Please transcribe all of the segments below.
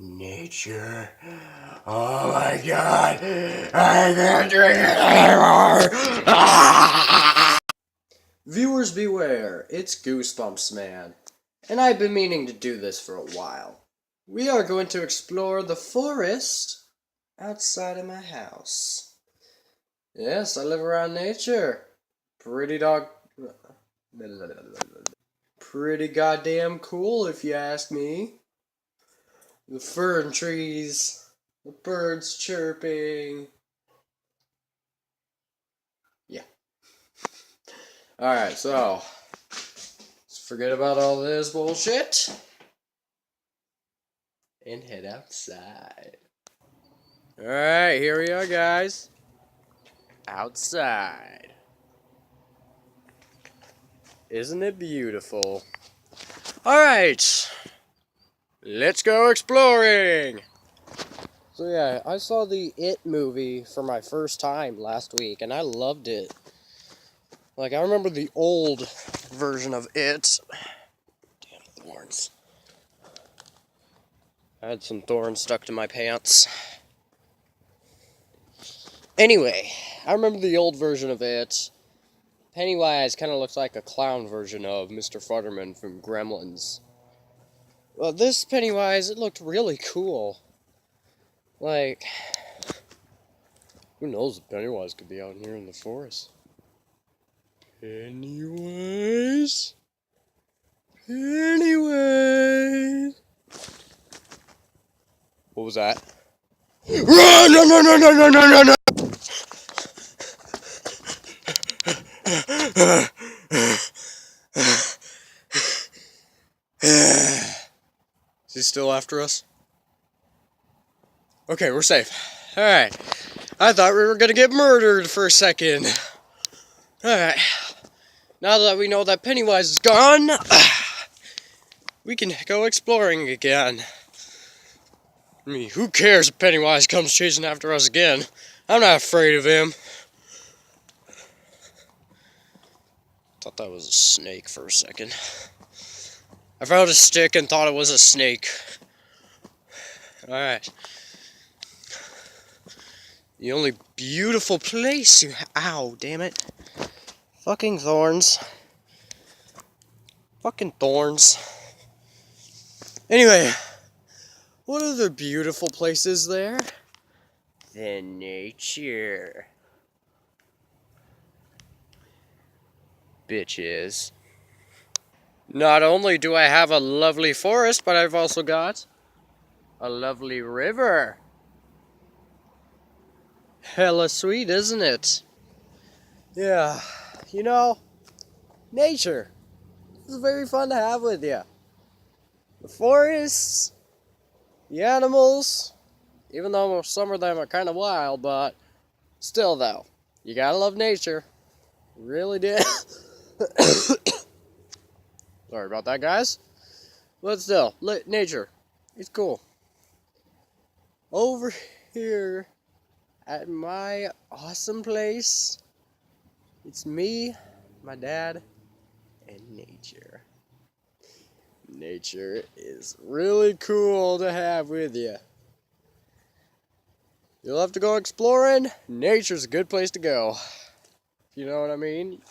Nature. Oh my god. I can't drink it anymore. Ah! Viewers beware, it's Goosebumps Man. And I've been meaning to do this for a while. We are going to explore the forest outside of my house. Yes, I live around nature. Pretty Pretty goddamn cool if you ask me. The fern trees, the birds chirping. Yeah. Alright, so let's forget about all this bullshit and head outside. Alright, here we are, guys. Outside. Isn't it beautiful? Alright, let's go exploring! So yeah, I saw the It movie for my first time last week, and I loved it. Like, I remember the old version of It. Damn thorns. I had some thorns stuck to my pants. Anyway, I remember the old version of It. Pennywise kind of looks like a clown version of Mr. Futterman from Gremlins. Well, this Pennywise, it looked really cool. Like, who knows if Pennywise could be out here in the forest. Pennywise? Pennywise? What was that? Run! No, no, no, no, no, no, no, no! Is he still after us? Okay, we're safe. Alright. I thought we were gonna get murdered for a second. Alright. Now that we know that Pennywise is gone, we can go exploring again. I mean, who cares if Pennywise comes chasing after us again? I'm not afraid of him. Thought that was a snake for a second. I found a stick and thought it was a snake. Alright. The only beautiful place you ow, damn it. Fucking thorns. Fucking thorns. Anyway, what other beautiful places there? The nature. Bitches. Not only do I have a lovely forest, but I've also got a lovely river. Hella sweet, isn't it? Yeah, you know, nature is very fun to have with you. The forests, the animals, even though some of them are kind of wild, but still though, you gotta love nature. Really did. Sorry about that, guys. But still, nature, it's cool. Over here at my awesome place, it's me, my dad, and nature. Nature is really cool to have with you. You'll have to go exploring. Nature's a good place to go. You know what I mean?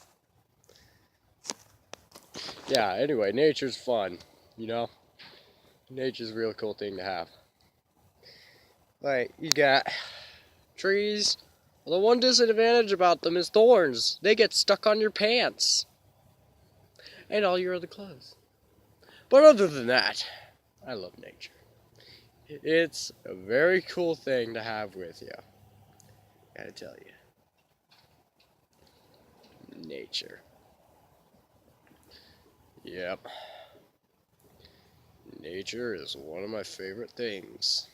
Yeah, anyway, nature's fun, you know? Nature's a real cool thing to have. Like, you got trees. Well, the one disadvantage about them is thorns. They get stuck on your pants. And all your other clothes. But other than that, I love nature. It's a very cool thing to have with you. Gotta tell you. Nature. Yep. Nature is one of my favorite things.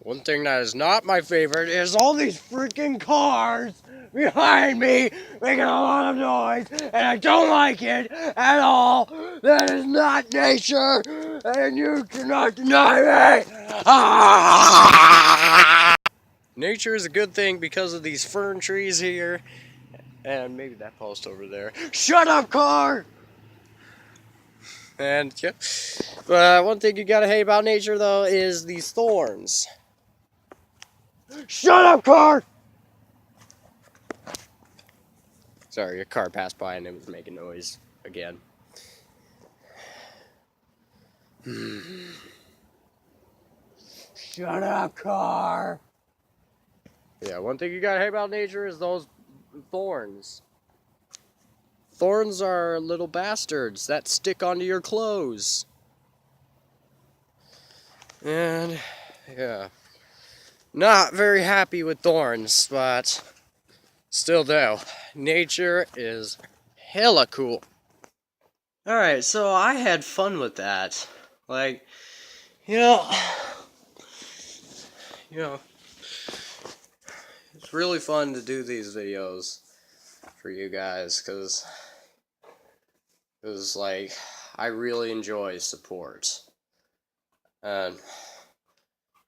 One thing that is not my favorite is all these freaking cars behind me making a lot of noise, and I don't like it at all. That is not nature, and you cannot deny me. Nature is a good thing because of these fern trees here, and maybe that post over there. Shut up, car! And yeah, one thing you gotta hate about nature though is these thorns. Shut up, car! Sorry, a car passed by and it was making noise again. Shut up, car! Yeah, one thing you gotta hate about nature is those thorns. Thorns are little bastards that stick onto your clothes. And, yeah. Not very happy with thorns, but still though, nature is hella cool. Alright, so I had fun with that. Like, you know, it's really fun to do these videos for you guys, because like, I really enjoy support. And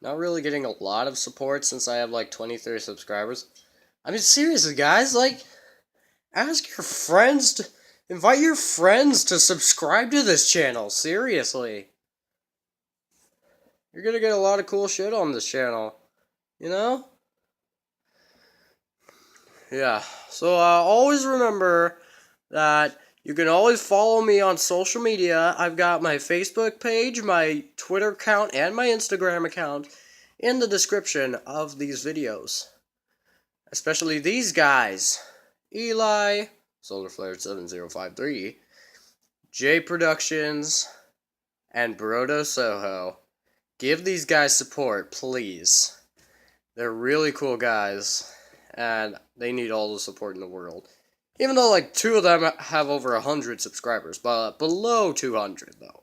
not really getting a lot of support since I have like 20-30 subscribers. I mean, seriously, guys, like, ask your friends to, invite your friends to subscribe to this channel, seriously. You're gonna get a lot of cool shit on this channel, you know? Yeah, so always remember that you can always follow me on social media. I've got my Facebook page, my Twitter account, and my Instagram account in the description of these videos. Especially these guys. Eli, SolarFlare7053, J Productions, and Brodo Soho. Give these guys support, please. They're really cool guys, and they need all the support in the world. Even though, like, 2 of them have over 100 subscribers, but below 200, though.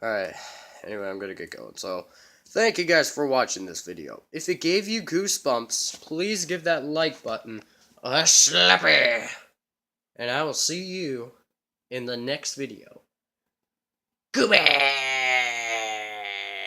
Alright, anyway, I'm gonna get going. So, thank you guys for watching this video. If it gave you goosebumps, please give that like button a slappy. And I will see you in the next video. Goodbye!